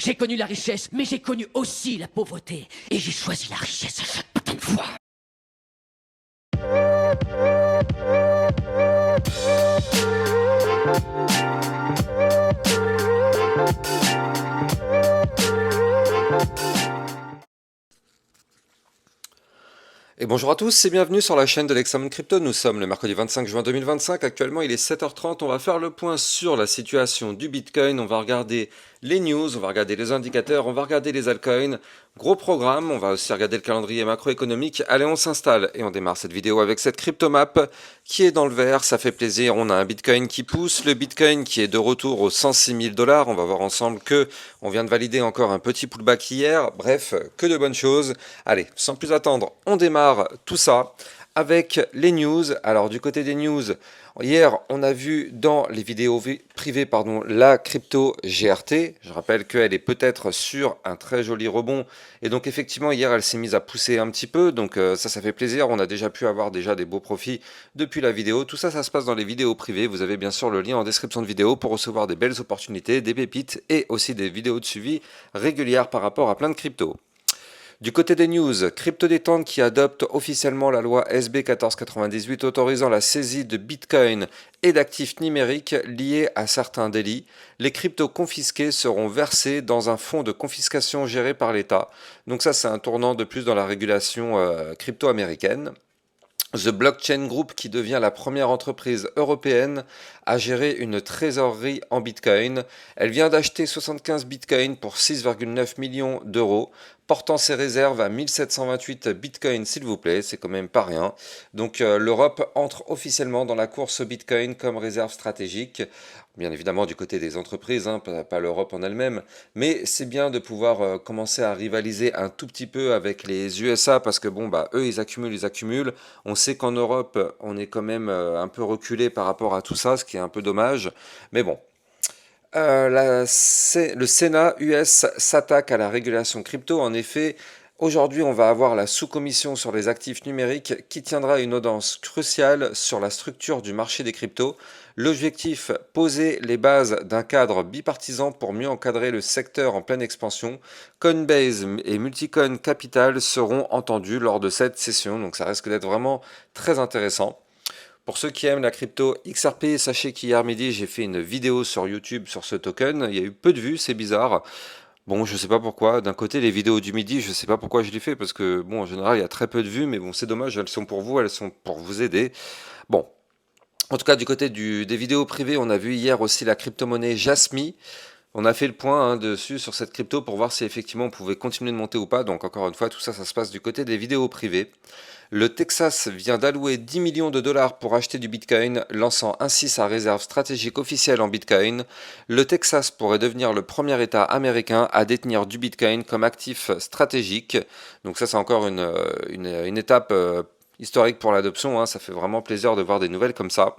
J'ai connu la richesse, mais j'ai connu aussi la pauvreté. Et j'ai choisi la richesse à chaque putain de fois. Et bonjour à tous et bienvenue sur la chaîne de l'Examen Crypto. Nous sommes le mercredi 25 juin 2025. Actuellement, il est 7h30. On va faire le point sur la situation du Bitcoin. On va regarder les news, on va regarder les indicateurs, on va regarder les altcoins. Gros programme. On va aussi regarder le calendrier macroéconomique. Allez, on s'installe et on démarre cette vidéo avec cette cryptomap qui est dans le vert. Ça fait plaisir. On a un Bitcoin qui pousse. Le Bitcoin qui est de retour aux 106 000 $. On va voir ensemble que on vient de valider encore un petit pullback hier. Bref, que de bonnes choses. Allez, sans plus attendre, on démarre tout ça avec les news. Alors du côté des news, hier on a vu dans les vidéos privées la crypto GRT. Je rappelle qu'elle est peut-être sur un très joli rebond et donc effectivement hier elle s'est mise à pousser un petit peu, donc ça fait plaisir. On a déjà pu avoir des beaux profits depuis la vidéo. Tout ça, ça se passe dans les vidéos privées. Vous avez bien sûr le lien en description de vidéo pour recevoir des belles opportunités, des pépites et aussi des vidéos de suivi régulières par rapport à plein de cryptos. Du côté des news, Crypto Détente qui adopte officiellement la loi SB 1498 autorisant la saisie de Bitcoin et d'actifs numériques liés à certains délits. Les cryptos confisqués seront versés dans un fonds de confiscation géré par l'État. Donc ça, c'est un tournant de plus dans la régulation crypto américaine. The Blockchain Group, qui devient la première entreprise européenne à gérer une trésorerie en Bitcoin. Elle vient d'acheter 75 Bitcoins pour 6,9 millions d'euros, portant ses réserves à 1728 Bitcoins, s'il vous plaît, c'est quand même pas rien. Donc l'Europe entre officiellement dans la course au Bitcoin comme réserve stratégique. Bien évidemment du côté des entreprises, hein, pas l'Europe en elle-même, mais c'est bien de pouvoir commencer à rivaliser un tout petit peu avec les USA parce que bon bah eux ils accumulent. On sait qu'en Europe on est quand même un peu reculé par rapport à tout ça, ce qui est un peu dommage, mais bon. Le Sénat US s'attaque à la régulation crypto. En effet, aujourd'hui, on va avoir la sous-commission sur les actifs numériques qui tiendra une audience cruciale sur la structure du marché des cryptos. L'objectif, poser les bases d'un cadre bipartisan pour mieux encadrer le secteur en pleine expansion. Coinbase et Multicoin Capital seront entendus lors de cette session, donc ça risque d'être vraiment très intéressant. Pour ceux qui aiment la crypto XRP, sachez qu'hier midi, j'ai fait une vidéo sur YouTube sur ce token. Il y a eu peu de vues, c'est bizarre. Bon, je sais pas pourquoi. D'un côté, les vidéos du midi, je sais pas pourquoi je les fais, parce que, bon, en général, il y a très peu de vues, mais bon, c'est dommage, elles sont pour vous, elles sont pour vous aider. Bon, en tout cas, du côté des vidéos privées, on a vu hier aussi la crypto-monnaie Jasmy. On a fait le point dessus sur cette crypto pour voir si effectivement on pouvait continuer de monter ou pas. Donc encore une fois, tout ça, ça se passe du côté des vidéos privées. Le Texas vient d'allouer 10 millions de dollars pour acheter du Bitcoin, lançant ainsi sa réserve stratégique officielle en Bitcoin. Le Texas pourrait devenir le premier État américain à détenir du Bitcoin comme actif stratégique. Donc ça, c'est encore une étape historique pour l'adoption, hein. Ça fait vraiment plaisir de voir des nouvelles comme ça.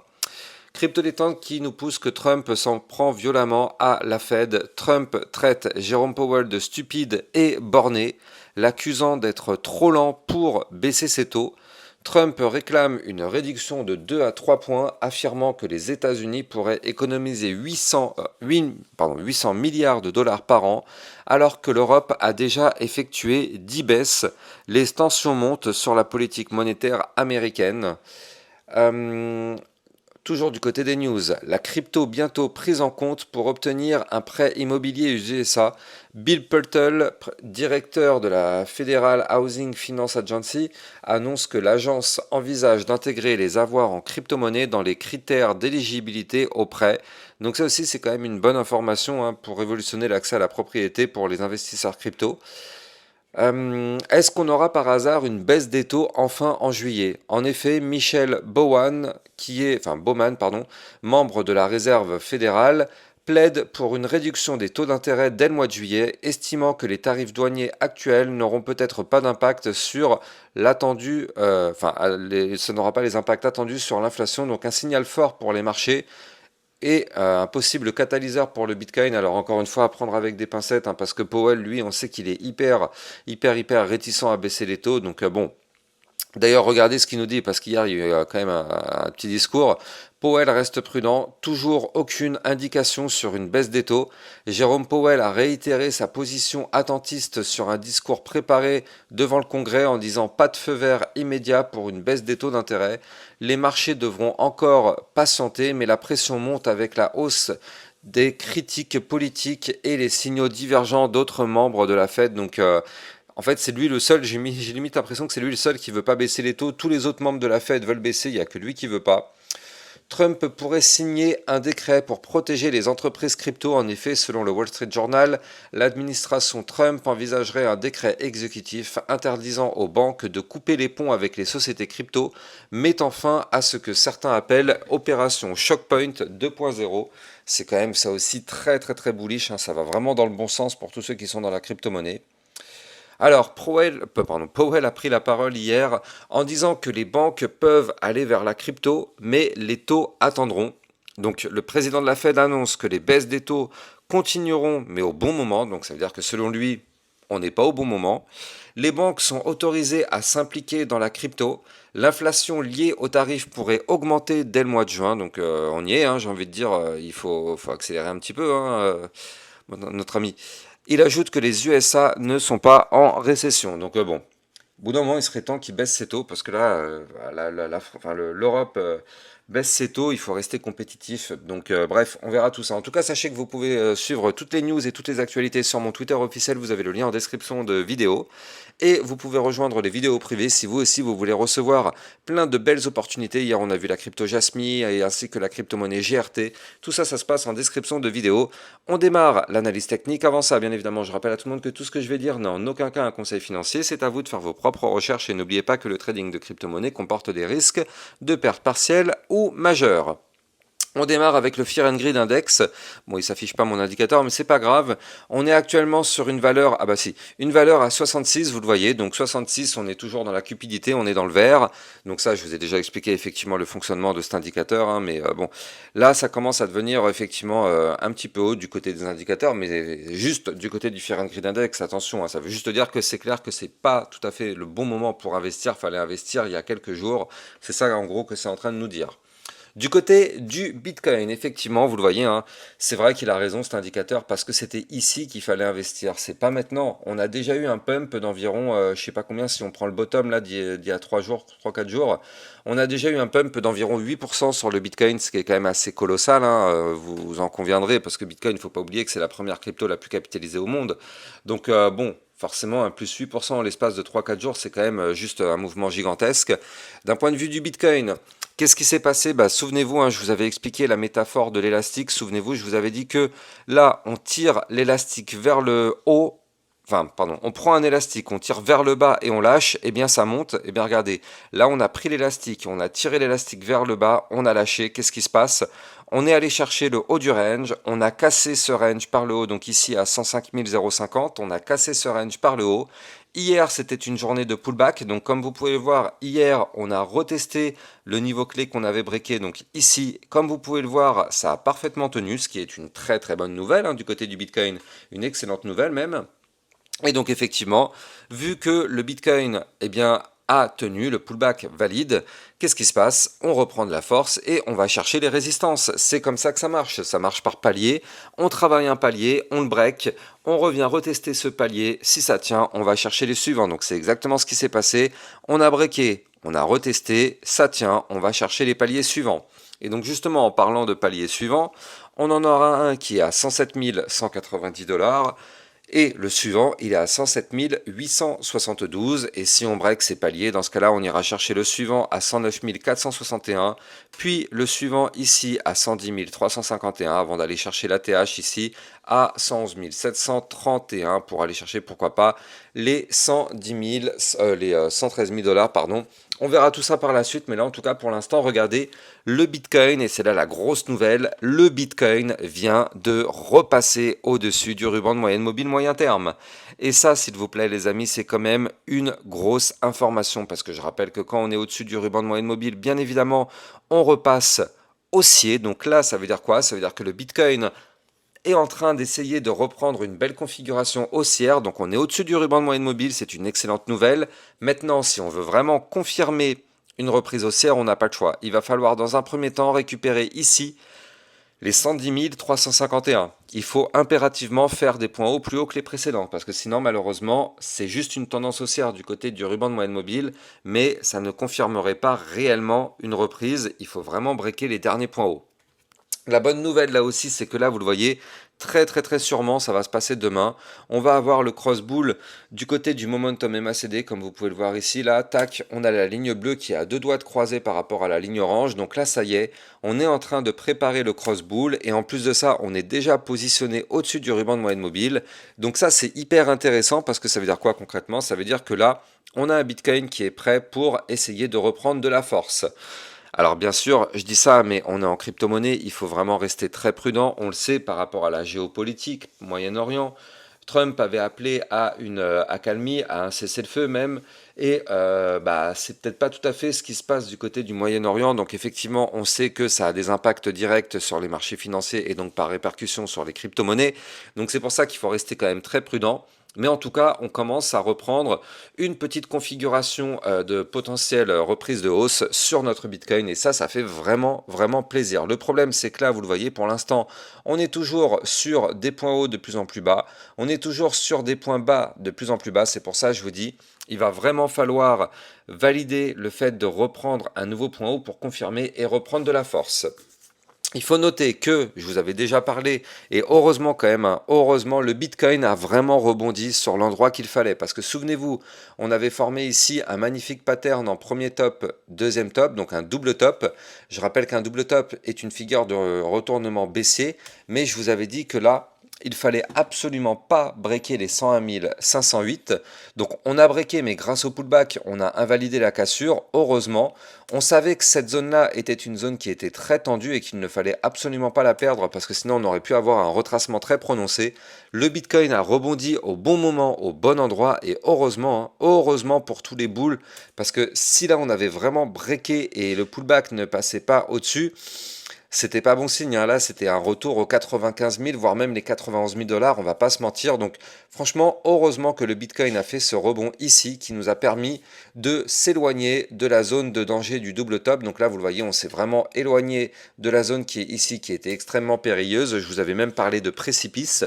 Crypto détente qui nous pousse que Trump s'en prend violemment à la Fed. Trump traite Jérôme Powell de stupide et borné, l'accusant d'être trop lent pour baisser ses taux. Trump réclame une réduction de 2 à 3 points, affirmant que les États-Unis pourraient économiser 800 milliards de dollars par an, alors que l'Europe a déjà effectué 10 baisses. Les tensions montent sur la politique monétaire américaine. Toujours du côté des news, la crypto bientôt prise en compte pour obtenir un prêt immobilier aux USA. Bill Purtle, directeur de la Federal Housing Finance Agency, annonce que l'agence envisage d'intégrer les avoirs en crypto-monnaie dans les critères d'éligibilité au prêt. Donc ça aussi c'est quand même une bonne information pour révolutionner l'accès à la propriété pour les investisseurs crypto. Est-ce qu'on aura par hasard une baisse des taux enfin en juillet? En effet, Michel Bowman, membre de la Réserve fédérale, plaide pour une réduction des taux d'intérêt dès le mois de juillet, estimant que les tarifs douaniers actuels n'auront peut-être pas d'impact sur l'attendu, ça n'aura pas les impacts attendus sur l'inflation, donc un signal fort pour les marchés. Et un possible catalyseur pour le Bitcoin, alors encore une fois à prendre avec des pincettes, parce que Powell, lui, on sait qu'il est hyper réticent à baisser les taux, donc bon, D'ailleurs, regardez ce qu'il nous dit, parce qu'hier, il y a eu quand même un petit discours. Powell reste prudent, toujours aucune indication sur une baisse des taux. Jérôme Powell a réitéré sa position attentiste sur un discours préparé devant le Congrès en disant pas de feu vert immédiat pour une baisse des taux d'intérêt. Les marchés devront encore patienter, mais la pression monte avec la hausse des critiques politiques et les signaux divergents d'autres membres de la Fed. Donc, en fait, c'est lui le seul, j'ai limite l'impression que c'est lui le seul qui veut pas baisser les taux. Tous les autres membres de la Fed veulent baisser, il n'y a que lui qui veut pas. Trump pourrait signer un décret pour protéger les entreprises crypto. En effet, selon le Wall Street Journal, l'administration Trump envisagerait un décret exécutif interdisant aux banques de couper les ponts avec les sociétés crypto, mettant fin à ce que certains appellent opération Shockpoint 2.0. C'est quand même ça aussi très très très bullish, hein. Ça va vraiment dans le bon sens pour tous ceux qui sont dans la crypto-monnaie. Alors, Powell a pris la parole hier en disant que les banques peuvent aller vers la crypto, mais les taux attendront. Donc, le président de la Fed annonce que les baisses des taux continueront, mais au bon moment. Donc, ça veut dire que selon lui, on n'est pas au bon moment. Les banques sont autorisées à s'impliquer dans la crypto. L'inflation liée aux tarifs pourrait augmenter dès le mois de juin. Donc, on y est, hein, j'ai envie de dire, il faut accélérer un petit peu, hein, notre ami. Il ajoute que les USA ne sont pas en récession. Donc bon, au bout d'un moment, il serait temps qu'ils baissent ses taux parce que là, l'Europe baisse ses taux, il faut rester compétitif. Donc bref, on verra tout ça. En tout cas, sachez que vous pouvez suivre toutes les news et toutes les actualités sur mon Twitter officiel. Vous avez le lien en description de vidéo. Et vous pouvez rejoindre les vidéos privées si vous aussi vous voulez recevoir plein de belles opportunités. Hier, on a vu la crypto Jasmy et ainsi que la crypto-monnaie GRT. Tout ça, ça se passe en description de vidéo. On démarre l'analyse technique. Avant ça, bien évidemment, je rappelle à tout le monde que tout ce que je vais dire n'est en aucun cas un conseil financier. C'est à vous de faire vos propres recherches et n'oubliez pas que le trading de crypto-monnaie comporte des risques de pertes partielles ou majeures. On démarre avec le Fear and Greed Index. Bon, il s'affiche pas mon indicateur, mais c'est pas grave. On est actuellement sur une valeur, ah bah si, une valeur à 66, vous le voyez. Donc 66, on est toujours dans la cupidité, on est dans le vert. Donc ça, je vous ai déjà expliqué effectivement le fonctionnement de cet indicateur, hein, mais bon, là, ça commence à devenir effectivement un petit peu haut du côté des indicateurs, mais juste du côté du Fear and Greed Index. Attention, hein, ça veut juste dire que c'est clair que c'est pas tout à fait le bon moment pour investir. Fallait investir il y a quelques jours. C'est ça en gros que c'est en train de nous dire. Du côté du Bitcoin, effectivement, vous le voyez, hein, c'est vrai qu'il a raison cet indicateur parce que c'était ici qu'il fallait investir. C'est pas maintenant. On a déjà eu un pump d'environ, je sais pas combien, si on prend le bottom là d'il y a 3 jours, 3-4 jours, on a déjà eu un pump d'environ 8% sur le Bitcoin, ce qui est quand même assez colossal, hein, vous en conviendrez, parce que Bitcoin, il faut pas oublier que c'est la première crypto la plus capitalisée au monde. Donc bon, forcément, un plus 8% en l'espace de 3-4 jours, c'est quand même juste un mouvement gigantesque. D'un point de vue du Bitcoin, qu'est-ce qui s'est passé? Bah, souvenez-vous, hein, je vous avais expliqué la métaphore de l'élastique. Souvenez-vous, je vous avais dit que là, on tire l'élastique vers le haut. Enfin, pardon, on prend un élastique, on tire vers le bas et on lâche, et bien ça monte. Et bien regardez, là on a pris l'élastique, on a tiré l'élastique vers le bas, on a lâché. Qu'est-ce qui se passe? On est allé chercher le haut du range, on a cassé ce range par le haut, donc ici à 105 050, on a cassé ce range par le haut. Hier, c'était une journée de pullback, donc comme vous pouvez le voir, hier, on a retesté le niveau clé qu'on avait breaké, donc ici, comme vous pouvez le voir, ça a parfaitement tenu, ce qui est une très très bonne nouvelle, hein, du côté du Bitcoin, une excellente nouvelle même. Et donc effectivement, vu que le Bitcoin eh bien, a tenu, le pullback valide, qu'est-ce qui se passe? On reprend de la force et on va chercher les résistances. C'est comme ça que ça marche par palier. On travaille un palier, on le break, on revient retester ce palier. Si ça tient, on va chercher les suivants. Donc c'est exactement ce qui s'est passé. On a breaké, on a retesté, ça tient, on va chercher les paliers suivants. Et donc justement en parlant de paliers suivants, on en aura un qui est à 107 190 $. Et le suivant, il est à 107 872. Et si on break ces paliers, dans ce cas-là, on ira chercher le suivant à 109 461. Puis le suivant ici à 110 351 avant d'aller chercher l'ATH ici à 111 731 pour aller chercher, pourquoi pas, les 110 000, les 113 000 $, pardon. On verra tout ça par la suite, mais là en tout cas pour l'instant, regardez le Bitcoin, et c'est là la grosse nouvelle, le Bitcoin vient de repasser au-dessus du ruban de moyenne mobile moyen terme. Et ça, s'il vous plaît les amis, c'est quand même une grosse information, parce que je rappelle que quand on est au-dessus du ruban de moyenne mobile, bien évidemment, on repasse haussier. Donc là, ça veut dire quoi? Ça veut dire que le Bitcoin est en train d'essayer de reprendre une belle configuration haussière, donc on est au-dessus du ruban de moyenne mobile, c'est une excellente nouvelle. Maintenant, si on veut vraiment confirmer une reprise haussière, on n'a pas le choix. Il va falloir dans un premier temps récupérer ici les 110 351. Il faut impérativement faire des points hauts plus hauts que les précédents, parce que sinon, malheureusement, c'est juste une tendance haussière du côté du ruban de moyenne mobile, mais ça ne confirmerait pas réellement une reprise. Il faut vraiment breaker les derniers points hauts. La bonne nouvelle là aussi, c'est que là, vous le voyez, très sûrement, ça va se passer demain. On va avoir le cross-bull du côté du momentum MACD, comme vous pouvez le voir ici. Là, tac, on a la ligne bleue qui est à 2 doigts de croiser par rapport à la ligne orange. Donc là, ça y est, on est en train de préparer le cross-bull. Et en plus de ça, on est déjà positionné au-dessus du ruban de moyenne mobile. Donc ça, c'est hyper intéressant parce que ça veut dire quoi concrètement? Ça veut dire que là, on a un Bitcoin qui est prêt pour essayer de reprendre de la force. Alors bien sûr, je dis ça, mais on est en crypto-monnaie, il faut vraiment rester très prudent. On le sait par rapport à la géopolitique, Moyen-Orient. Trump avait appelé à une accalmie, à un cessez-le-feu même, et c'est peut-être pas tout à fait ce qui se passe du côté du Moyen-Orient. Donc effectivement, on sait que ça a des impacts directs sur les marchés financiers et donc par répercussion sur les crypto-monnaies. Donc c'est pour ça qu'il faut rester quand même très prudent. Mais en tout cas, on commence à reprendre une petite configuration de potentielle reprise de hausse sur notre Bitcoin. Et ça fait vraiment plaisir. Le problème, c'est que là, vous le voyez, pour l'instant, on est toujours sur des points hauts de plus en plus bas. On est toujours sur des points bas de plus en plus bas. C'est pour ça, je vous dis, il va vraiment falloir valider le fait de reprendre un nouveau point haut pour confirmer et reprendre de la force. Il faut noter que, je vous avais déjà parlé, et heureusement quand même, hein, heureusement, le Bitcoin a vraiment rebondi sur l'endroit qu'il fallait. Parce que souvenez-vous, on avait formé ici un magnifique pattern en premier top, deuxième top, donc un double top. Je rappelle qu'un double top est une figure de retournement baissier, mais je vous avais dit que là, il fallait absolument pas breaker les 101 508. Donc on a breaké, mais grâce au pullback, on a invalidé la cassure. Heureusement, on savait que cette zone-là était une zone qui était très tendue et qu'il ne fallait absolument pas la perdre parce que sinon on aurait pu avoir un retracement très prononcé. Le Bitcoin a rebondi au bon moment, au bon endroit et heureusement, hein, heureusement pour tous les bulls parce que si là on avait vraiment breaké et le pullback ne passait pas au-dessus, c'était pas bon signe, hein. Là, c'était un retour aux 95 000, voire même les 91 000 dollars, on va pas se mentir. Donc, franchement, heureusement que le Bitcoin a fait ce rebond ici qui nous a permis de s'éloigner de la zone de danger du double top. Donc là, vous le voyez, on s'est vraiment éloigné de la zone qui est ici, qui était extrêmement périlleuse. Je vous avais même parlé de précipice.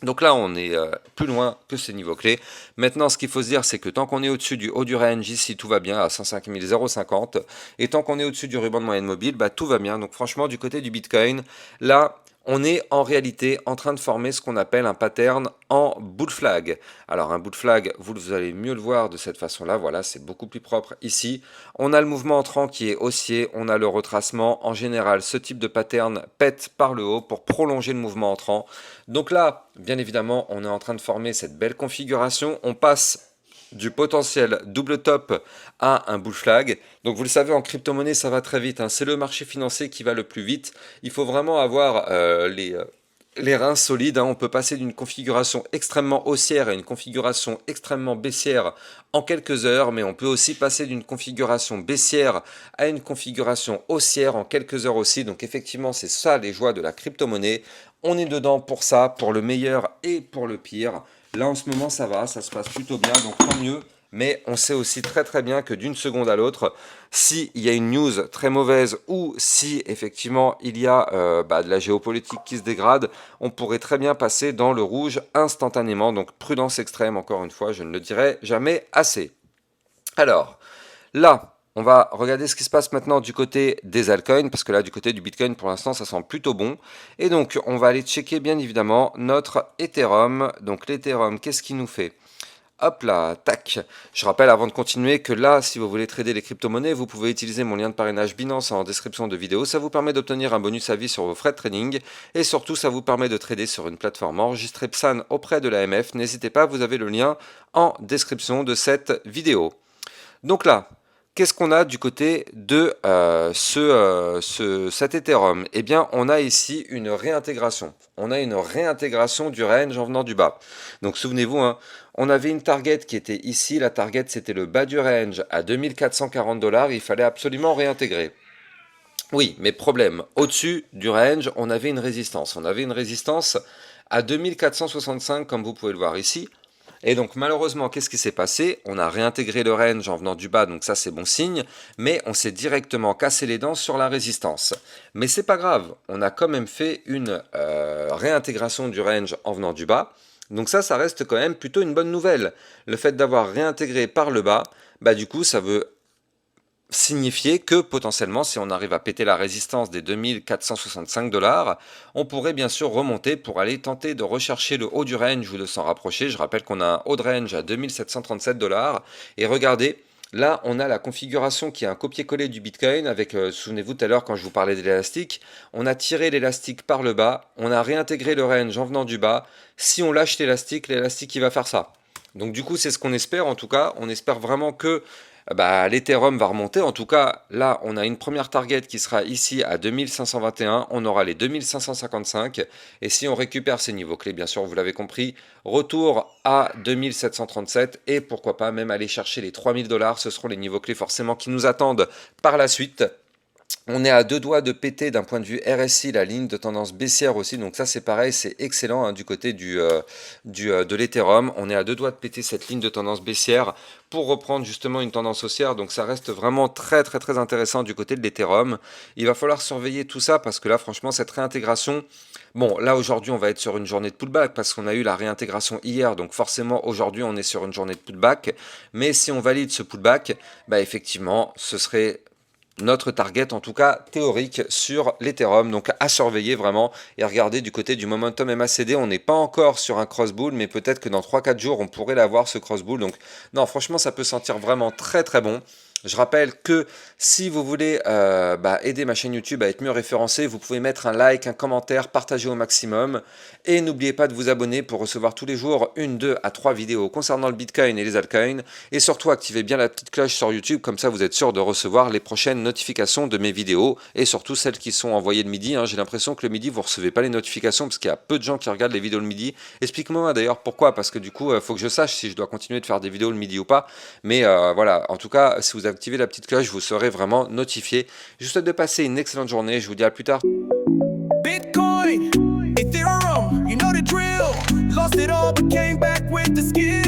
Donc là, on est plus loin que ces niveaux clés. Maintenant, ce qu'il faut se dire, c'est que tant qu'on est au-dessus du haut du range, ici, tout va bien, à 105 050. Et tant qu'on est au-dessus du ruban de moyenne mobile, tout va bien. Donc franchement, du côté du Bitcoin, là, on est en réalité en train de former ce qu'on appelle un pattern en bull flag. Alors un bull flag, vous allez mieux le voir de cette façon-là, voilà, c'est beaucoup plus propre ici. On a le mouvement entrant qui est haussier, on a le retracement. En général, ce type de pattern pète par le haut pour prolonger le mouvement entrant. Donc là, bien évidemment, on est en train de former cette belle configuration. On passe du potentiel double top à un bull flag. Donc vous le savez, en crypto-monnaie, ça va très vite, hein. C'est le marché financier qui va le plus vite. Il faut vraiment avoir les reins solides, hein. On peut passer d'une configuration extrêmement haussière à une configuration extrêmement baissière en quelques heures, mais on peut aussi passer d'une configuration baissière à une configuration haussière en quelques heures aussi. Donc effectivement, c'est ça les joies de la crypto-monnaie. On est dedans pour ça, pour le meilleur et pour le pire. Là, en ce moment, ça va, ça se passe plutôt bien, donc tant mieux. Mais on sait aussi très bien que d'une seconde à l'autre, s'il y a une news très mauvaise ou si effectivement il y a de la géopolitique qui se dégrade, on pourrait très bien passer dans le rouge instantanément. Donc prudence extrême, encore une fois, je ne le dirai jamais assez. Alors, là, on va regarder ce qui se passe maintenant du côté des altcoins, parce que là, du côté du Bitcoin, pour l'instant, ça sent plutôt bon. Et donc, on va aller checker, bien évidemment, notre Ethereum. Donc, l'Ethereum, qu'est-ce qu'il nous fait? Hop là, tac. Je rappelle avant de continuer que là, si vous voulez trader les crypto-monnaies, vous pouvez utiliser mon lien de parrainage Binance en description de vidéo. Ça vous permet d'obtenir un bonus à vie sur vos frais de trading. Et surtout, ça vous permet de trader sur une plateforme enregistrée PSAN auprès de l'AMF. N'hésitez pas, vous avez le lien en description de cette vidéo. Donc là, qu'est-ce qu'on a du côté de cet Ethereum? Eh bien, on a ici une réintégration. On a une réintégration du range en venant du bas. Donc, souvenez-vous, hein, on avait une target qui était ici. La target, c'était le bas du range à 2440 $. Il fallait absolument réintégrer. Oui, mais problème, au-dessus du range, on avait une résistance. On avait une résistance à 2465, comme vous pouvez le voir ici. Et donc malheureusement, qu'est-ce qui s'est passé? On a réintégré le range en venant du bas, donc ça c'est bon signe, mais on s'est directement cassé les dents sur la résistance. Mais c'est pas grave, on a quand même fait une réintégration du range en venant du bas. Donc ça reste quand même plutôt une bonne nouvelle. Le fait d'avoir réintégré par le bas, bah du coup ça veut signifier que potentiellement, si on arrive à péter la résistance des 2465 $, on pourrait bien sûr remonter pour aller tenter de rechercher le haut du range ou de s'en rapprocher. Je rappelle qu'on a un haut de range à 2737 $. Et regardez, là, on a la configuration qui est un copier-coller du Bitcoin avec, souvenez-vous tout à l'heure quand je vous parlais de l'élastique, on a tiré l'élastique par le bas, on a réintégré le range en venant du bas. Si on lâche l'élastique il va faire ça. Donc du coup, c'est ce qu'on espère. En tout cas, on espère vraiment que l'Ethereum va remonter. En tout cas, là, on a une première target qui sera ici à 2521. On aura les 2555. Et si on récupère ces niveaux clés, bien sûr, vous l'avez compris, retour à 2737. Et pourquoi pas même aller chercher les 3000 $. Ce seront les niveaux clés forcément qui nous attendent par la suite. On est à deux doigts de péter d'un point de vue RSI la ligne de tendance baissière aussi, donc ça c'est pareil, c'est excellent hein, du côté de l'Ethereum. On est à deux doigts de péter cette ligne de tendance baissière pour reprendre justement une tendance haussière, donc ça reste vraiment très intéressant du côté de l'Ethereum. Il va falloir surveiller tout ça parce que là franchement cette réintégration, bon là aujourd'hui on va être sur une journée de pullback parce qu'on a eu la réintégration hier, donc forcément aujourd'hui on est sur une journée de pullback, mais si on valide ce pullback, effectivement ce serait notre target en tout cas théorique sur l'Ethereum, donc à surveiller vraiment et regarder du côté du momentum MACD. On n'est pas encore sur un cross bull, mais peut-être que dans 3-4 jours on pourrait l'avoir ce cross bull. Donc non, franchement ça peut sentir vraiment très bon. Je rappelle que si vous voulez aider ma chaîne YouTube à être mieux référencée, vous pouvez mettre un like, un commentaire, partager au maximum. Et n'oubliez pas de vous abonner pour recevoir tous les jours 1, 2 à 3 vidéos concernant le Bitcoin et les altcoins. Et surtout, activez bien la petite cloche sur YouTube, comme ça vous êtes sûr de recevoir les prochaines notifications de mes vidéos. Et surtout celles qui sont envoyées le midi. J'ai l'impression que le midi, vous ne recevez pas les notifications parce qu'il y a peu de gens qui regardent les vidéos le midi. Explique-moi d'ailleurs pourquoi, parce que du coup, il faut que je sache si je dois continuer de faire des vidéos le midi ou pas. Mais voilà, en tout cas, si vous activez la petite cloche, vous serez vraiment notifié. Je vous souhaite de passer une excellente journée. Je vous dis à plus tard. Bitcoin, Ethereum, you know the drill. Lost it all but came back with the skill.